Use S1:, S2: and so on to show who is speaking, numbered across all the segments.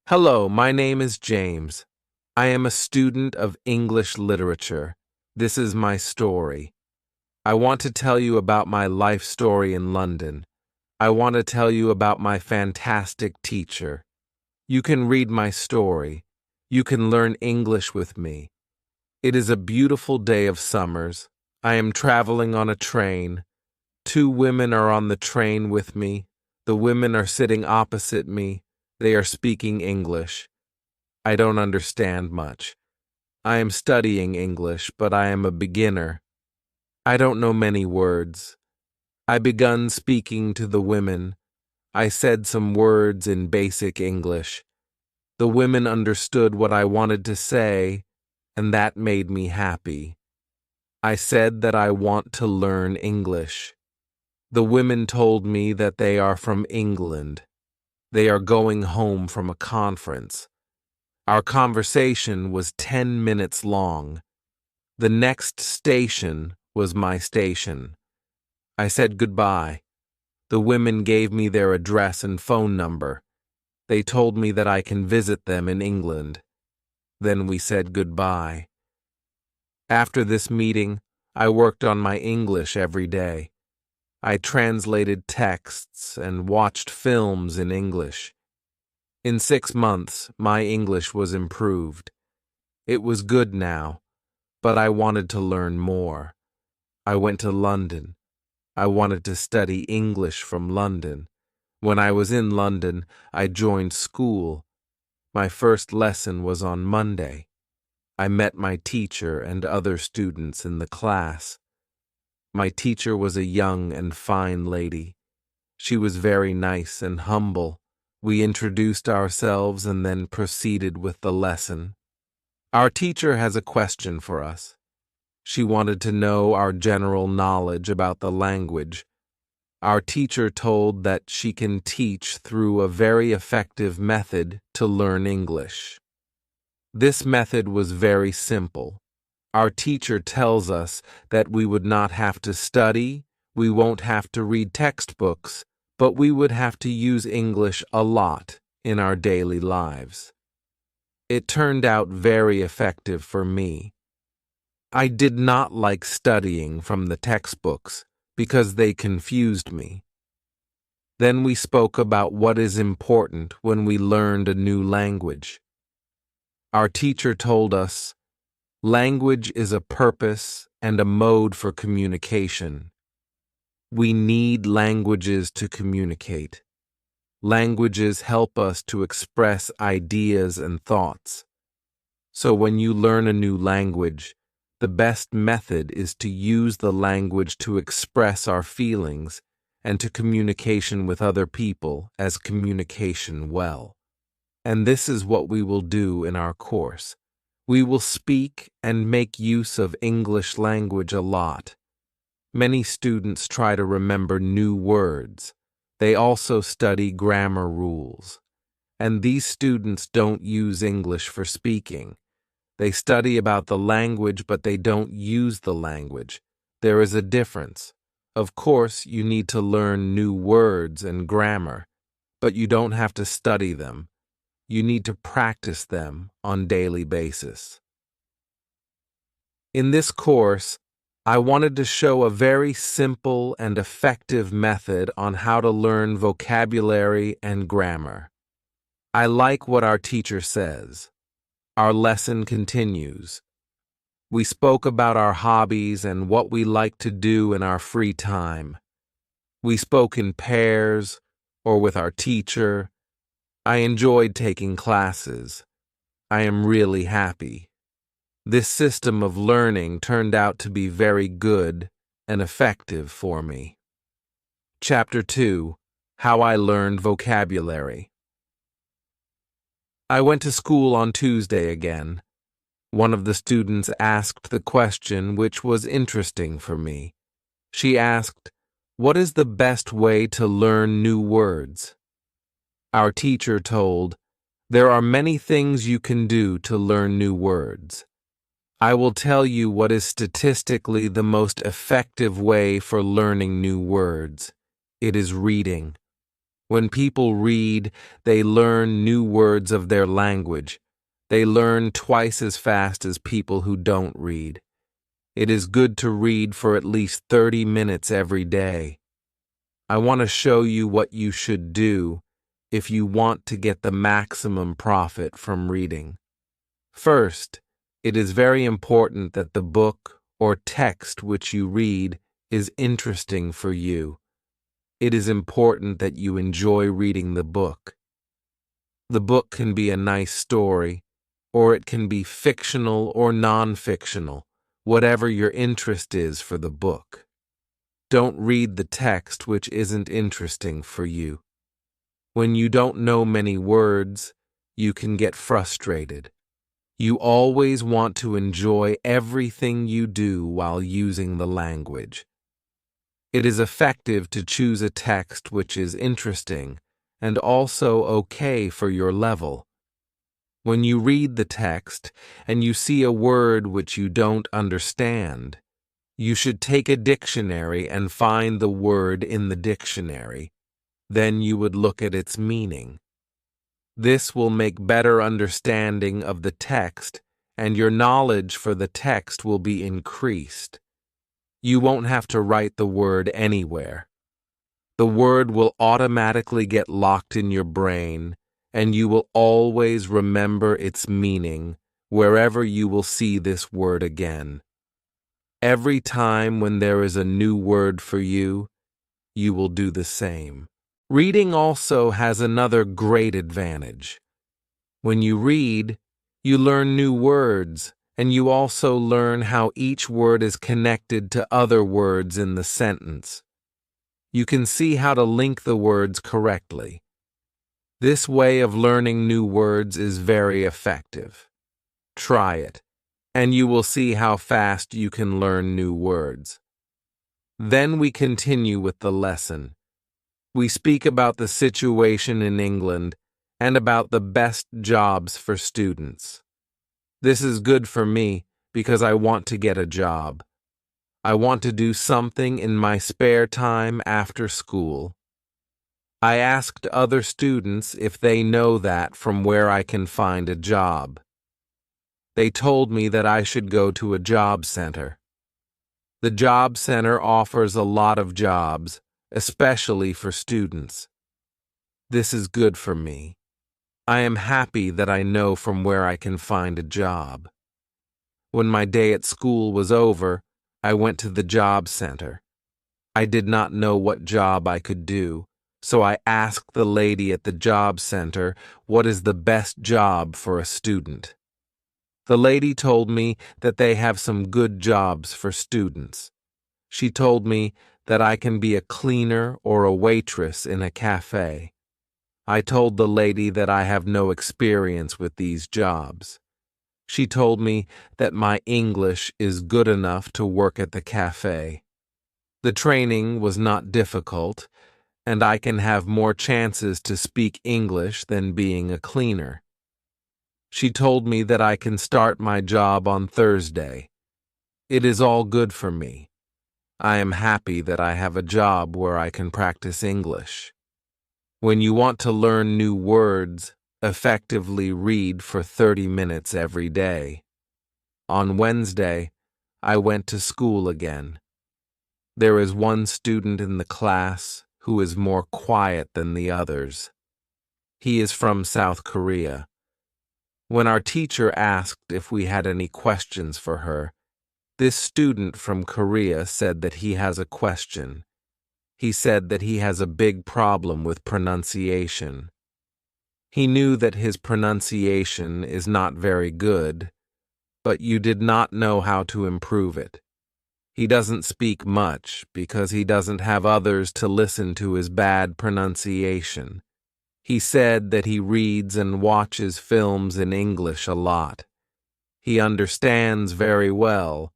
S1: Hello, my name is James. I am a student of English literature. This is my story. I want to tell you about my life story in London. I want to tell you about my fantastic teacher. You can read my story. You can learn English with me. It is a beautiful day of summers. I am traveling on a train. Two women are on the train with me. The women are sitting opposite me. They are speaking English. I don't understand much. I am studying English, but I am a beginner. I don't know many words. I begun speaking to the women. I said some words in basic English. The women understood what I wanted to say, and that made me happy. I said that I want to learn English. The women told me that they are from England. They are going home from a conference. Our conversation was 10 minutes long. The next station was my station. I said goodbye. The women gave me their address and phone number. They told me that I can visit them in England. Then we said goodbye. After this meeting, I worked on my English every day. I translated texts and watched films in English. In 6 months, my English was improved. It was good now, but I wanted to learn more. I went to London. I wanted to study English from London. When I was in London, I joined school. My first lesson was on Monday. I met my teacher and other students in the class. My teacher was a young and fine lady. She was very nice and humble. We introduced ourselves and then proceeded with the lesson. Our teacher has a question for us. She wanted to know our general knowledge about the language. Our teacher told that she can teach through a very effective method to learn English. This method was very simple. Our teacher tells us that we would not have to study, we won't have to read textbooks, but we would have to use English a lot in our daily lives. It turned out very effective for me. I did not like studying from the textbooks because they confused me. Then we spoke about what is important when we learned a new language. Our teacher told us, language is a purpose and a mode for communication. We need languages to communicate. Languages help us to express ideas and thoughts. So when you learn a new language, the best method is to use the language to express our feelings and to communication with other people as communication well. And this is what we will do in our course. We will speak and make use of English language a lot. Many students try to remember new words. They also study grammar rules. And these students don't use English for speaking. They study about the language, but they don't use the language. There is a difference. Of course, you need to learn new words and grammar, but you don't have to study them. You need to practice them on a daily basis. In this course, I wanted to show a very simple and effective method on how to learn vocabulary and grammar. I like what our teacher says. Our lesson continues. We spoke about our hobbies and what we like to do in our free time. We spoke in pairs or with our teacher. I enjoyed taking classes. I am really happy. This system of learning turned out to be very good and effective for me. Chapter 2: How I Learned Vocabulary. I went to school on Tuesday again. One of the students asked the question which was interesting for me. She asked, "What is the best way to learn new words?" Our teacher told, "There are many things you can do to learn new words. I will tell you what is statistically the most effective way for learning new words. It is reading. When people read, they learn new words of their language. They learn twice as fast as people who don't read. It is good to read for at least 30 minutes every day. I want to show you what you should do if you want to get the maximum profit from reading. First, it is very important that the book or text which you read is interesting for you. It is important that you enjoy reading the book. The book can be a nice story, or it can be fictional or non-fictional, whatever your interest is for the book. Don't read the text which isn't interesting for you. When you don't know many words, you can get frustrated. You always want to enjoy everything you do while using the language. It is effective to choose a text which is interesting and also okay for your level. When you read the text and you see a word which you don't understand, you should take a dictionary and find the word in the dictionary. Then you would look at its meaning. This will make better understanding of the text, and your knowledge for the text will be increased. You won't have to write the word anywhere. The word will automatically get locked in your brain, and you will always remember its meaning wherever you will see this word again. Every time when there is a new word for you, you will do the same. Reading also has another great advantage. When you read, you learn new words, and you also learn how each word is connected to other words in the sentence. You can see how to link the words correctly. This way of learning new words is very effective. Try it, and you will see how fast you can learn new words. Then we continue with the lesson. We speak about the situation in England and about the best jobs for students. This is good for me because I want to get a job. I want to do something in my spare time after school. I asked other students if they know that from where I can find a job. They told me that I should go to a job center. The job center offers a lot of jobs, especially for students. This is good for me. I am happy that I know from where I can find a job. When my day at school was over, I went to the job center. I did not know what job I could do, so I asked the lady at the job center what is the best job for a student. The lady told me that they have some good jobs for students. She told me that I can be a cleaner or a waitress in a cafe. I told the lady that I have no experience with these jobs. She told me that my English is good enough to work at the cafe. The training was not difficult, and I can have more chances to speak English than being a cleaner. She told me that I can start my job on Thursday. It is all good for me. I am happy that I have a job where I can practice English. When you want to learn new words, effectively read for 30 minutes every day. On Wednesday, I went to school again. There is one student in the class who is more quiet than the others. He is from South Korea. When our teacher asked if we had any questions for her, this student from Korea said that he has a question. He said that he has a big problem with pronunciation. He knew that his pronunciation is not very good, but you did not know how to improve it. He doesn't speak much because he doesn't have others to listen to his bad pronunciation. He said that he reads and watches films in English a lot. He understands very well,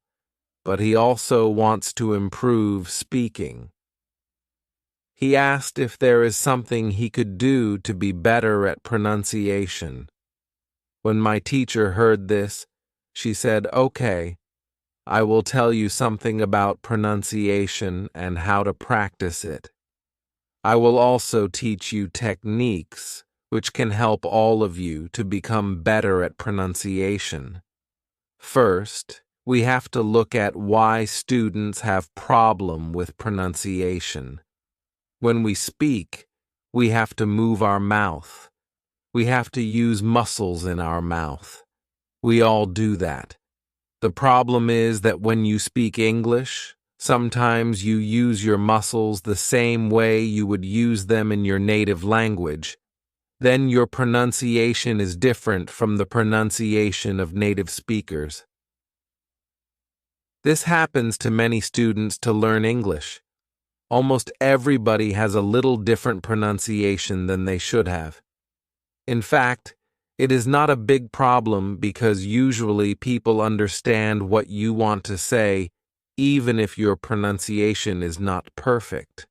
S1: but he also wants to improve speaking. He asked if there is something he could do to be better at pronunciation. When my teacher heard this, she said, "Okay, I will tell you something about pronunciation and how to practice it." I will also teach you techniques which can help all of you to become better at pronunciation. First, we have to look at why students have problem with pronunciation. When we speak, we have to move our mouth. We have to use muscles in our mouth. We all do that. The problem is that when you speak English, sometimes you use your muscles the same way you would use them in your native language. Then your pronunciation is different from the pronunciation of native speakers. This happens to many students to learn English. Almost everybody has a little different pronunciation than they should have. In fact, it is not a big problem because usually people understand what you want to say, even if your pronunciation is not perfect.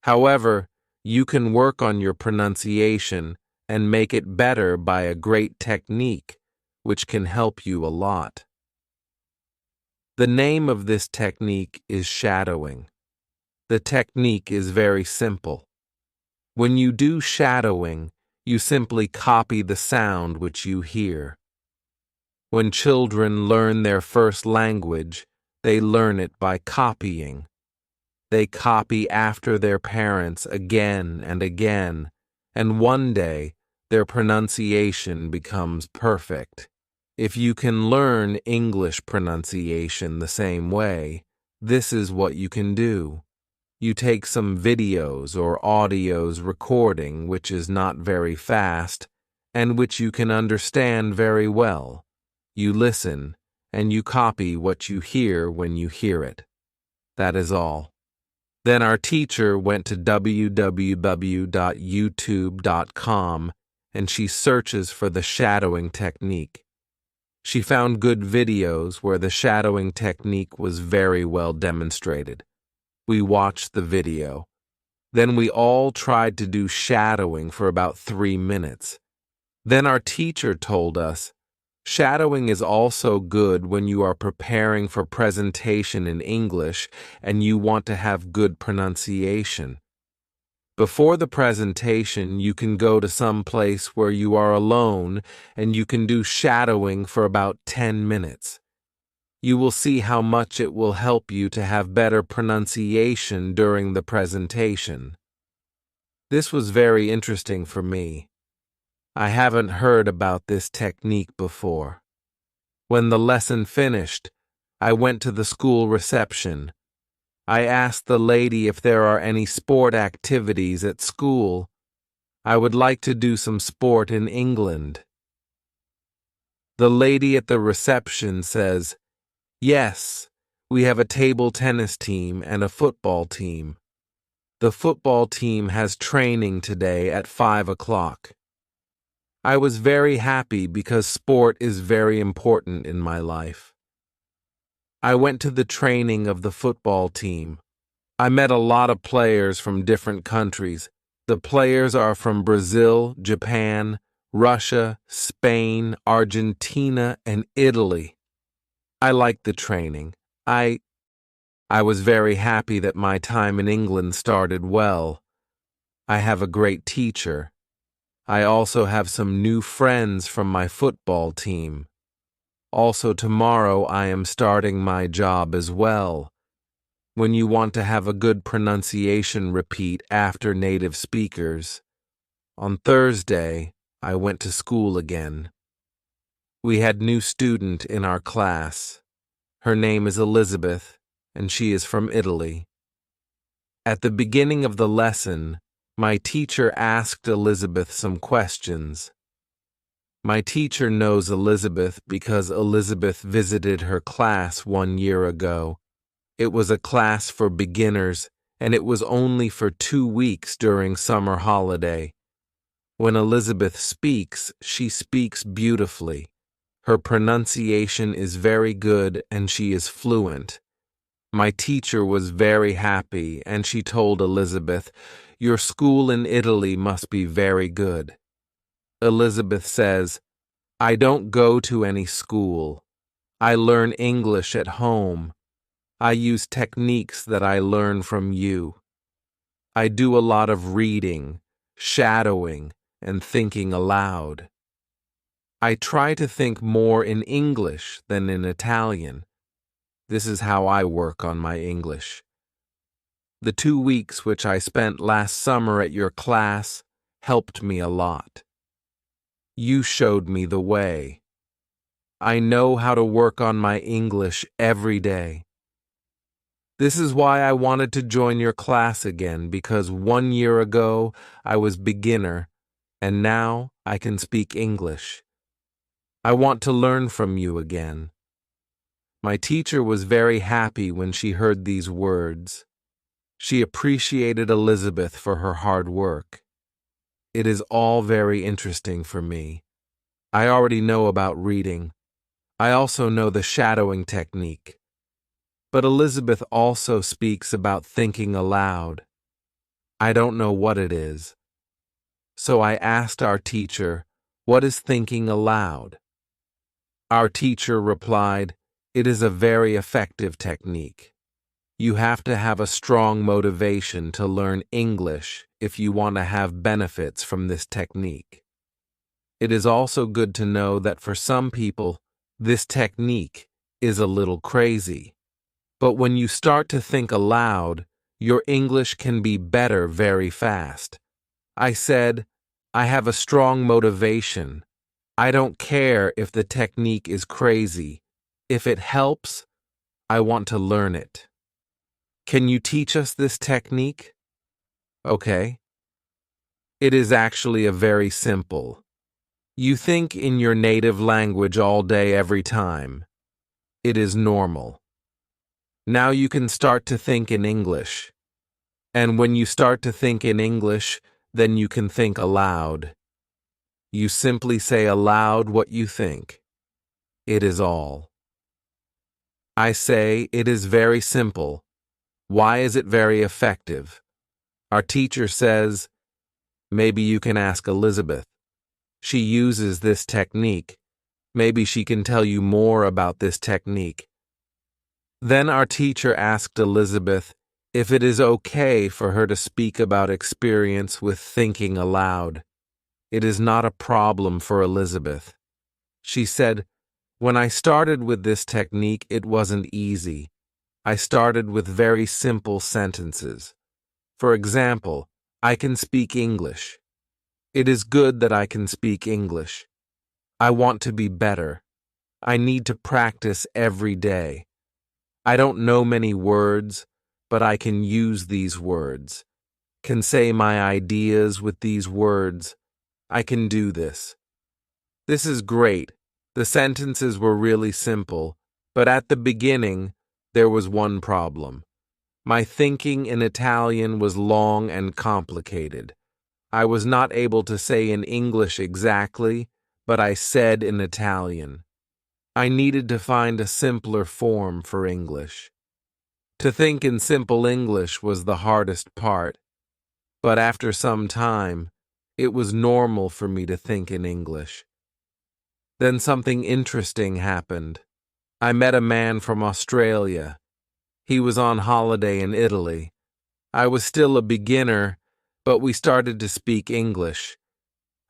S1: However, you can work on your pronunciation and make it better by a great technique, which can help you a lot. The name of this technique is shadowing. The technique is very simple. When you do shadowing, you simply copy the sound which you hear. When children learn their first language, they learn it by copying. They copy after their parents again and again, and one day their pronunciation becomes perfect. If you can learn English pronunciation the same way, this is what you can do. You take some videos or audios recording which is not very fast and which you can understand very well. You listen and you copy what you hear when you hear it. That is all. Then our teacher went to www.youtube.com and she searches for the shadowing technique. She found good videos where the shadowing technique was very well demonstrated. We watched the video. Then we all tried to do shadowing for about 3 minutes. Then our teacher told us, shadowing is also good when you are preparing for presentation in English and you want to have good pronunciation. Before the presentation, you can go to some place where you are alone and you can do shadowing for about 10 minutes. You will see how much it will help you to have better pronunciation during the presentation. This was very interesting for me. I haven't heard about this technique before. When the lesson finished, I went to the school reception. I asked the lady if there are any sport activities at school. I would like to do some sport in England. The lady at the reception says, "Yes, we have a table tennis team and a football team. The football team has training today at 5 o'clock. I was very happy because sport is very important in my life. I went to the training of the football team. I met a lot of players from different countries. The players are from Brazil, Japan, Russia, Spain, Argentina, and Italy. I liked the training. I was very happy that my time in England started well. I have a great teacher. I also have some new friends from my football team. Also tomorrow I am starting my job as well. When you want to have a good pronunciation, repeat after native speakers. On Thursday, I went to school again. We had new student in our class. Her name is Elizabeth, and she is from Italy. At the beginning of the lesson, my teacher asked Elizabeth some questions. My teacher knows Elizabeth because Elizabeth visited her class 1 year ago. It was a class for beginners, and it was only for 2 weeks during summer holiday. When Elizabeth speaks, she speaks beautifully. Her pronunciation is very good and she is fluent. My teacher was very happy and she told Elizabeth, "Your school in Italy must be very good." Elizabeth says, "I don't go to any school. I learn English at home. I use techniques that I learn from you." I do a lot of reading, shadowing, and thinking aloud. I try to think more in English than in Italian. This is how I work on my English. The 2 weeks which I spent last summer at your class helped me a lot. You showed me the way. I know how to work on my English every day. This is why I wanted to join your class again, because 1 year ago I was beginner and now I can speak English. I want to learn from you again. My teacher was very happy when she heard these words. She appreciated Elizabeth for her hard work. It is all very interesting for me. I already know about reading. I also know the shadowing technique. But Elizabeth also speaks about thinking aloud. I don't know what it is. So I asked our teacher, "What is thinking aloud?" Our teacher replied, "It is a very effective technique. You have to have a strong motivation to learn English if you want to have benefits from this technique. It is also good to know that for some people, this technique is a little crazy. But when you start to think aloud, your English can be better very fast." I said, "I have a strong motivation. I don't care if the technique is crazy. If it helps, I want to learn it. Can you teach us this technique?" Okay. It is actually a very simple. You think in your native language all day every time. It is normal. Now you can start to think in English. And when you start to think in English, then you can think aloud. You simply say aloud what you think. It is all. I say it is very simple. Why is it very effective? Our teacher says, maybe you can ask Elizabeth. She uses this technique. Maybe she can tell you more about this technique. Then our teacher asked Elizabeth if it is okay for her to speak about experience with thinking aloud. It is not a problem for Elizabeth. She said, "When I started with this technique, it wasn't easy. I started with very simple sentences. For example, I can speak English. It is good that I can speak English. I want to be better. I need to practice every day. I don't know many words, but I can use these words, can say my ideas with these words. I can do this. This is great. The sentences were really simple, but at the beginning, there was one problem. My thinking in Italian was long and complicated. I was not able to say in English exactly, but I said in Italian. I needed to find a simpler form for English. To think in simple English was the hardest part, but after some time, it was normal for me to think in English. Then something interesting happened. I met a man from Australia. He was on holiday in Italy. I was still a beginner, but we started to speak English.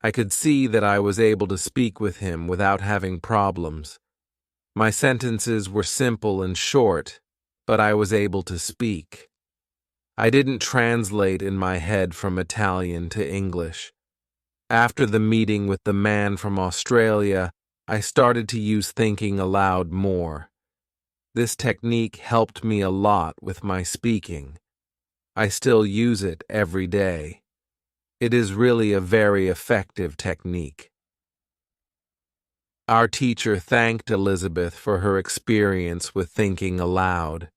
S1: I could see that I was able to speak with him without having problems. My sentences were simple and short, but I was able to speak. I didn't translate in my head from Italian to English. After the meeting with the man from Australia, I started to use thinking aloud more. This technique helped me a lot with my speaking. I still use it every day. It is really a very effective technique. Our teacher thanked Elizabeth for her experience with thinking aloud.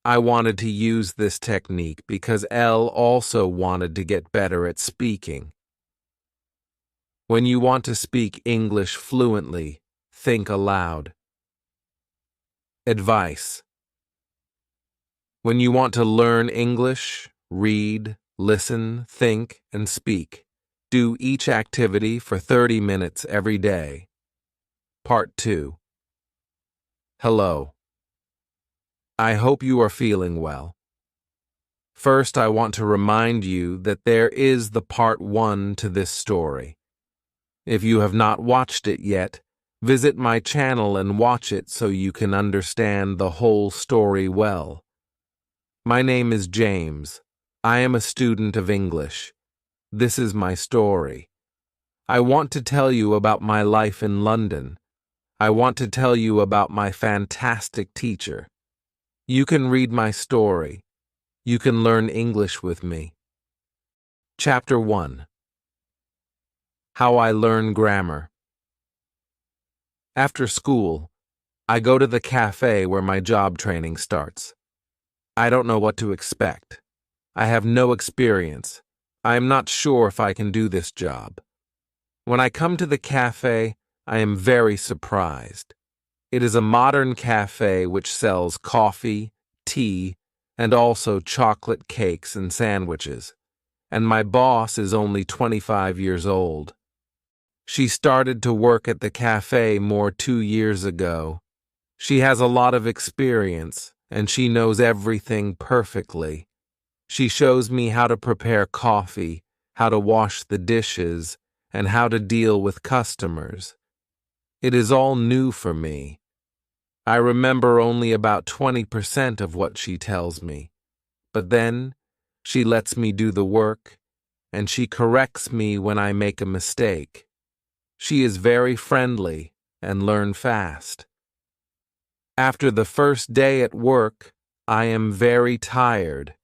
S1: I wanted to use this technique because Elle also wanted to get better at speaking. When you want to speak English fluently, think aloud. Advice: when you want to learn English, read, listen, think, and speak. Do each activity for 30 minutes every day. Part 2. Hello. I hope you are feeling well. First, I want to remind you that there is the part 1 to this story. If you have not watched it yet, visit my channel and watch it so you can understand the whole story well. My name is James. I am a student of English. This is my story. I want to tell you about my life in London. I want to tell you about my fantastic teacher. You can read my story. You can learn English with me. Chapter 1. How I Learn Grammar. After school, I go to the cafe where my job training starts. I don't know what to expect. I have no experience. I am not sure if I can do this job. When I come to the cafe, I am very surprised. It is a modern cafe which sells coffee, tea, and also chocolate cakes and sandwiches. And my boss is only 25 years old. She started to work at the cafe 2 years ago. She has a lot of experience, and she knows everything perfectly. She shows me how to prepare coffee, how to wash the dishes, and how to deal with customers. It is all new for me. I remember only about 20% of what she tells me. But then, she lets me do the work, and she corrects me when I make a mistake. She is very friendly and learns fast. After the first day at work, I am very tired,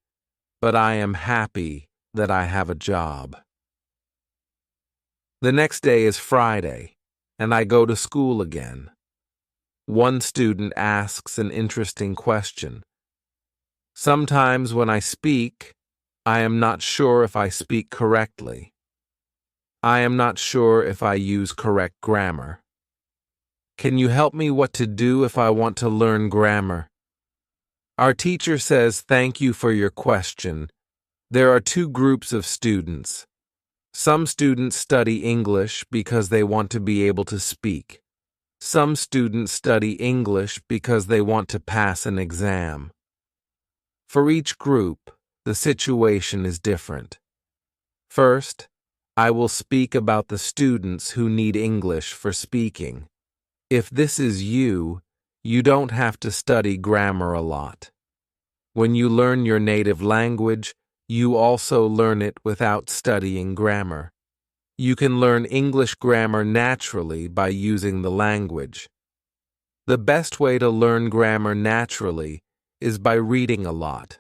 S1: but I am happy that I have a job. The next day is Friday, and I go to school again. One student asks an interesting question. Sometimes when I speak, I am not sure if I speak correctly. I am not sure if I use correct grammar. Can you help me what to do if I want to learn grammar? Our teacher says thank you for your question. There are 2 groups of students. Some students study English because they want to be able to speak. Some students study English because they want to pass an exam. For each group, the situation is different. First, I will speak about the students who need English for speaking. If this is you, you don't have to study grammar a lot. When you learn your native language, you also learn it without studying grammar. You can learn English grammar naturally by using the language. The best way to learn grammar naturally is by reading a lot.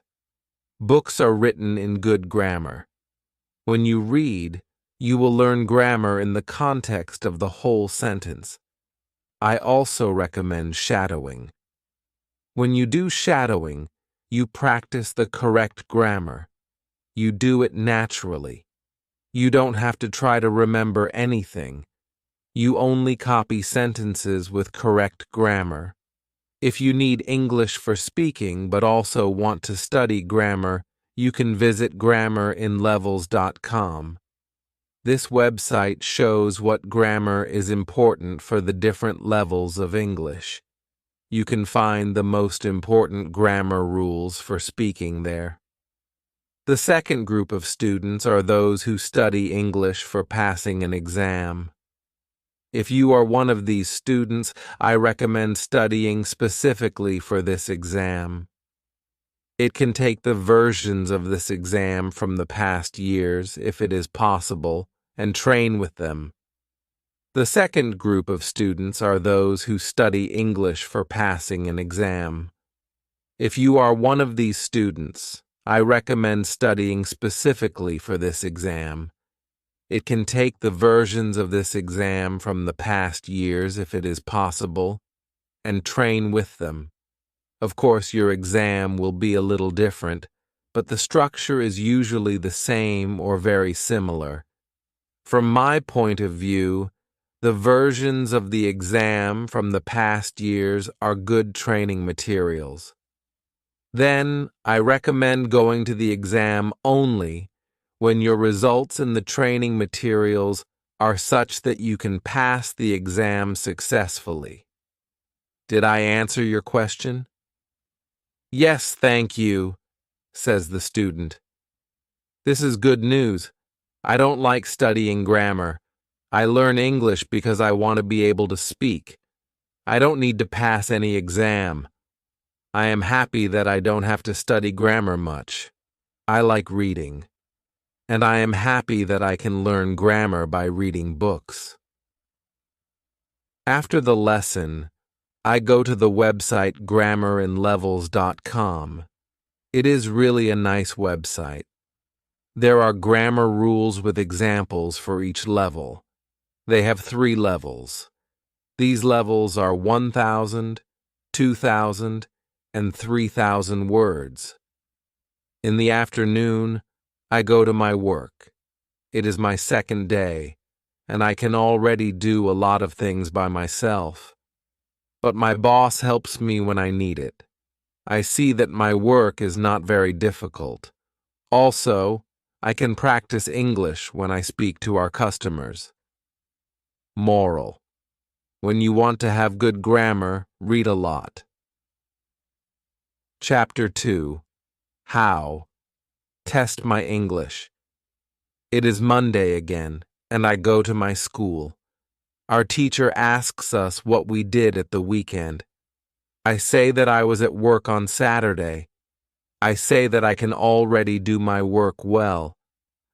S1: Books are written in good grammar. When you read, you will learn grammar in the context of the whole sentence. I also recommend shadowing. When you do shadowing, you practice the correct grammar. You do it naturally. You don't have to try to remember anything. You only copy sentences with correct grammar. If you need English for speaking but also want to study grammar, you can visit grammarinlevels.com. This website shows what grammar is important for the different levels of English. You can find the most important grammar rules for speaking there. The second group of students are those who study English for passing an exam. If you are one of these students, I recommend studying specifically for this exam. It can take the versions of this exam from the past years, if it is possible, and train with them. The second group of students are those who study English for passing an exam. If you are one of these students, I recommend studying specifically for this exam. It can take the versions of this exam from the past years, if it is possible, and train with them. Of course, your exam will be a little different, but the structure is usually the same or very similar. From my point of view, the versions of the exam from the past years are good training materials. Then, I recommend going to the exam only when your results in the training materials are such that you can pass the exam successfully. Did I answer your question? Yes, thank you. says the student. This is good news. I don't like studying grammar. I learn English because I want to be able to speak. I don't need to pass any exam. I am happy that I don't have to study grammar much. I like reading. And I am happy that I can learn grammar by reading books. After the lesson, I go to the website grammarinlevels.com. It is really a nice website. There are grammar rules with examples for each level. They have 3 levels. These levels are 1,000, 2,000, and 3,000 words. In the afternoon, I go to my work. It is my second day, and I can already do a lot of things by myself. But my boss helps me when I need it. I see that my work is not very difficult. Also, I can practice English when I speak to our customers. Moral: when you want to have good grammar, read a lot. Chapter 2. How? Test my English. It is Monday again, and I go to my school. Our teacher asks us what we did at the weekend. I say that I was at work on Saturday. I say that I can already do my work well.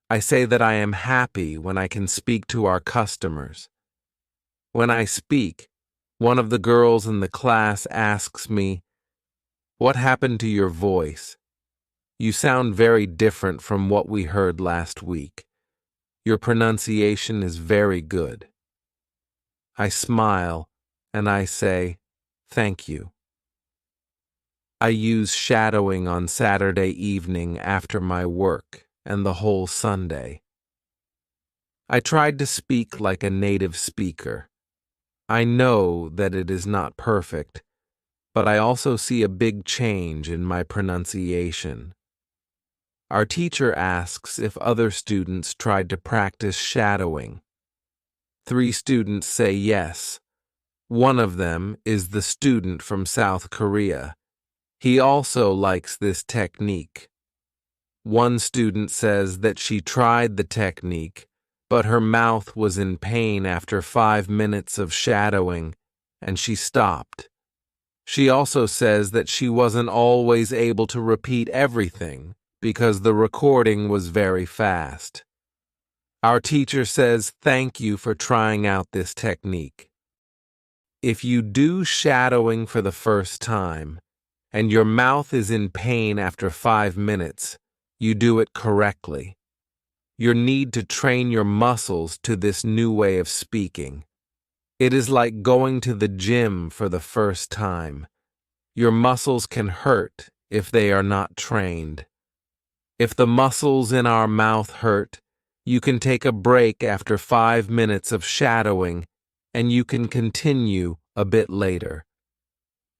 S1: I say that I am happy when I can speak to our customers. When I speak, one of the girls in the class asks me, "What happened to your voice? You sound very different from what we heard last week. Your pronunciation is very good." I smile and I say, "Thank you." I use shadowing on Saturday evening after my work and the whole Sunday. I tried to speak like a native speaker. I know that it is not perfect, but I also see a big change in my pronunciation. Our teacher asks if other students tried to practice shadowing. 3 students say yes. One of them is the student from South Korea. He also likes this technique. One student says that she tried the technique, but her mouth was in pain after 5 minutes of shadowing, and she stopped. She also says that she wasn't always able to repeat everything because the recording was very fast. Our teacher says thank you for trying out this technique. If you do shadowing for the first time, and your mouth is in pain after 5 minutes, you do it correctly. You need to train your muscles to this new way of speaking. It is like going to the gym for the first time. Your muscles can hurt if they are not trained. If the muscles in our mouth hurt, you can take a break after 5 minutes of shadowing, and you can continue a bit later.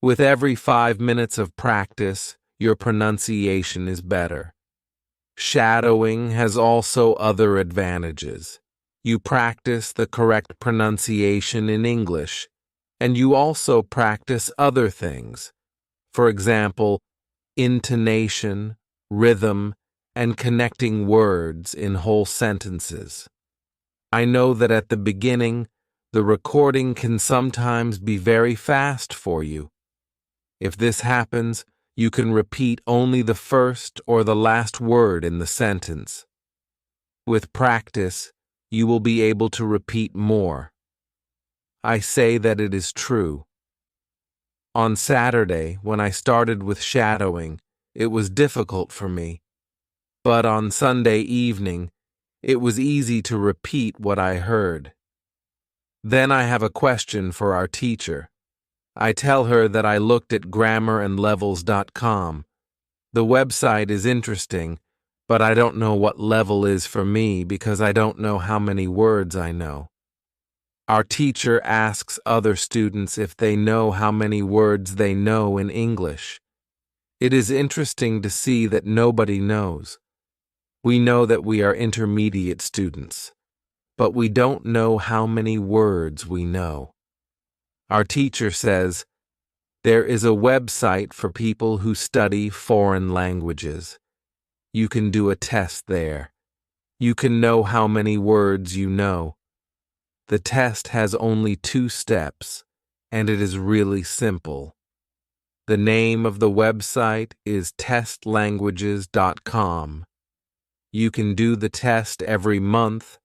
S1: With every 5 minutes of practice, your pronunciation is better. Shadowing has also other advantages. You practice the correct pronunciation in English, and you also practice other things. For example, intonation, rhythm, and connecting words in whole sentences. I know that at the beginning, the recording can sometimes be very fast for you. If this happens, you can repeat only the first or the last word in the sentence. With practice, you will be able to repeat more. I say that it is true. On Saturday, when I started with shadowing, it was difficult for me. But on Sunday evening, it was easy to repeat what I heard. Then I have a question for our teacher. I tell her that I looked at grammarinlevels.com. The website is interesting, but I don't know what level is for me because I don't know how many words I know. Our teacher asks other students if they know how many words they know in English. It is interesting to see that nobody knows. We know that we are intermediate students, but we don't know how many words we know. Our teacher says, there is a website for people who study foreign languages. You can do a test there. You can know how many words you know. The test has only 2 steps, and it is really simple. The name of the website is testlanguages.com. You can do the test every month,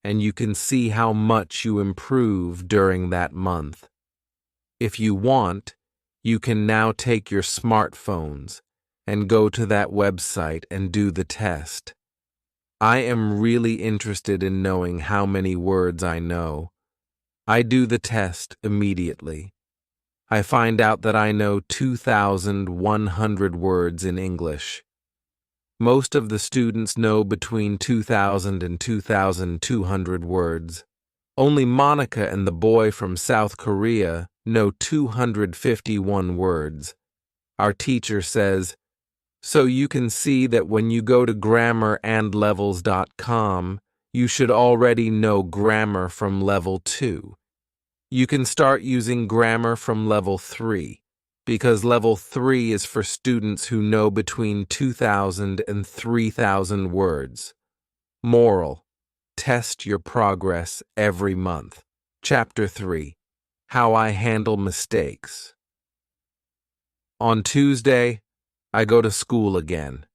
S1: and you can see how much you improve during that month. If you want, you can now take your smartphones and go to that website and do the test. I am really interested in knowing how many words I know. I do the test immediately. I find out that I know 2,100 words in English. Most of the students know between 2,000 and 2,200 words. Only Monica and the boy from South Korea know 251 words. Our teacher says, so you can see that when you go to grammarandlevels.com, you should already know grammar from level 2. You can start using grammar from level 3, because level 3 is for students who know between 2,000 and 3,000 words. Moral: test your progress every month. Chapter 3: How I Handle Mistakes. On Tuesday, I go to school again.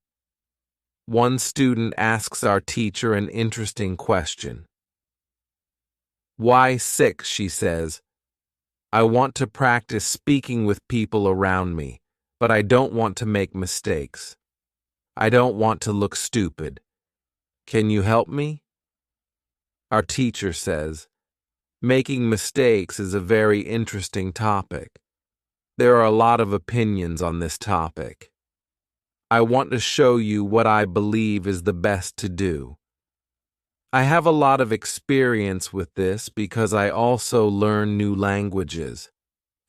S1: One student asks our teacher an interesting question. Why 6, she says. I want to practice speaking with people around me, but I don't want to make mistakes. I don't want to look stupid. Can you help me? Our teacher says, making mistakes is a very interesting topic. There are a lot of opinions on this topic. I want to show you what I believe is the best to do. I have a lot of experience with this because I also learn new languages.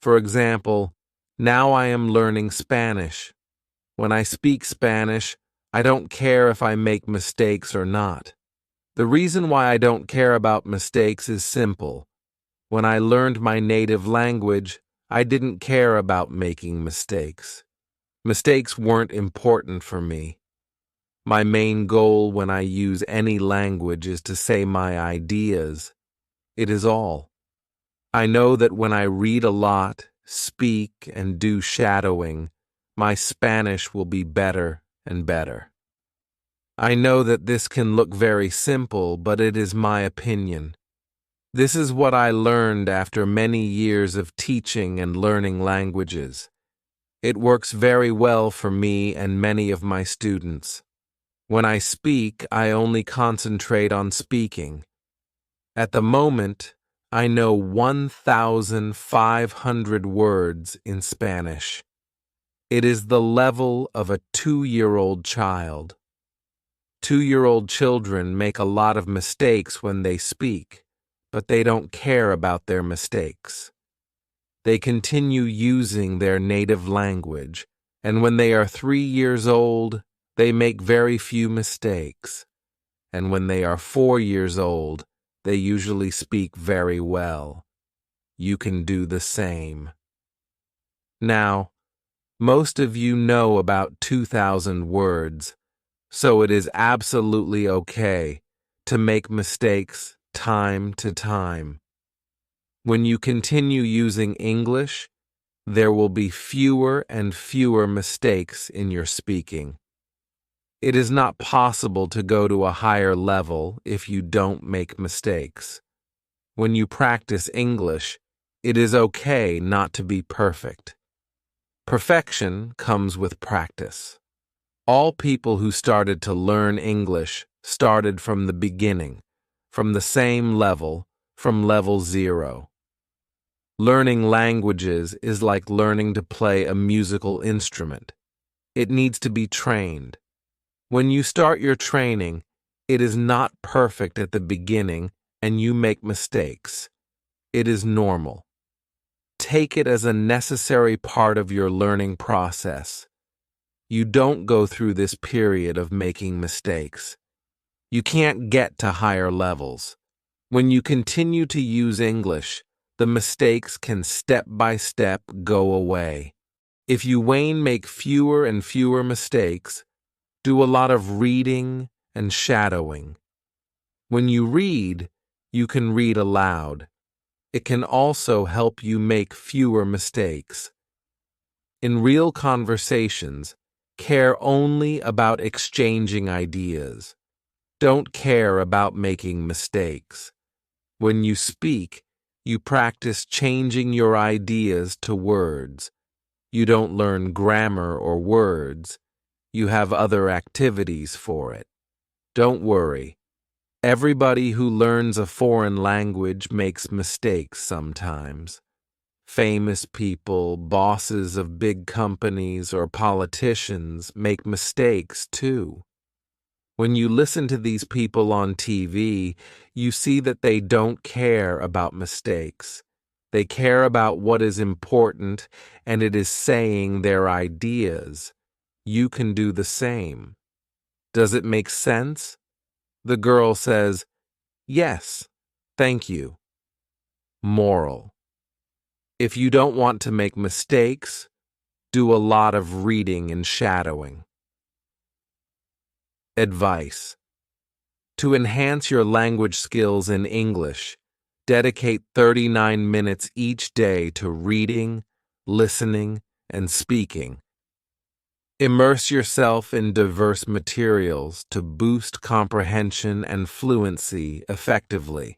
S1: For example, now I am learning Spanish. When I speak Spanish, I don't care if I make mistakes or not. The reason why I don't care about mistakes is simple. When I learned my native language, I didn't care about making mistakes. Mistakes weren't important for me. My main goal when I use any language is to say my ideas. It is all. I know that when I read a lot, speak, and do shadowing, my Spanish will be better and better. I know that this can look very simple, but it is my opinion. This is what I learned after many years of teaching and learning languages. It works very well for me and many of my students. When I speak, I only concentrate on speaking. At the moment, I know 1,500 words in Spanish. It is the level of a 2-year-old child. 2-year-old children make a lot of mistakes when they speak, but they don't care about their mistakes. They continue using their native language, and when they are 3 years old, they make very few mistakes. And when they are 4 years old, they usually speak very well. You can do the same. Now, most of you know about 2,000 words, so it is absolutely okay to make mistakes time to time. When you continue using English, there will be fewer and fewer mistakes in your speaking. It is not possible to go to a higher level if you don't make mistakes. When you practice English, it is okay not to be perfect. Perfection comes with practice. All people who started to learn English started from the beginning, from the same level, from level 0. Learning languages is like learning to play a musical instrument. It needs to be trained. When you start your training, it is not perfect at the beginning and you make mistakes. It is normal. Take it as a necessary part of your learning process. You don't go through this period of making mistakes. You can't get to higher levels. When you continue to use English, the mistakes can step by step go away. If you make fewer and fewer mistakes, Do a lot of reading and shadowing. When you read, you can read aloud. It can also help you make fewer mistakes. In real conversations, care only about exchanging ideas. Don't care about making mistakes. When you speak, you practice changing your ideas to words. You don't learn grammar or words. You have other activities for it. Don't worry. Everybody who learns a foreign language makes mistakes sometimes. Famous people, bosses of big companies, or politicians make mistakes too. When you listen to these people on TV, you see that they don't care about mistakes. They care about what is important, and it is saying their ideas. You can do the same. Does it make sense? The girl says, "Yes, thank you." Moral: if you don't want to make mistakes, do a lot of reading and shadowing. Advice: to enhance your language skills in English, dedicate 39 minutes each day to reading, listening, and speaking. Immerse yourself in diverse materials to boost comprehension and fluency effectively.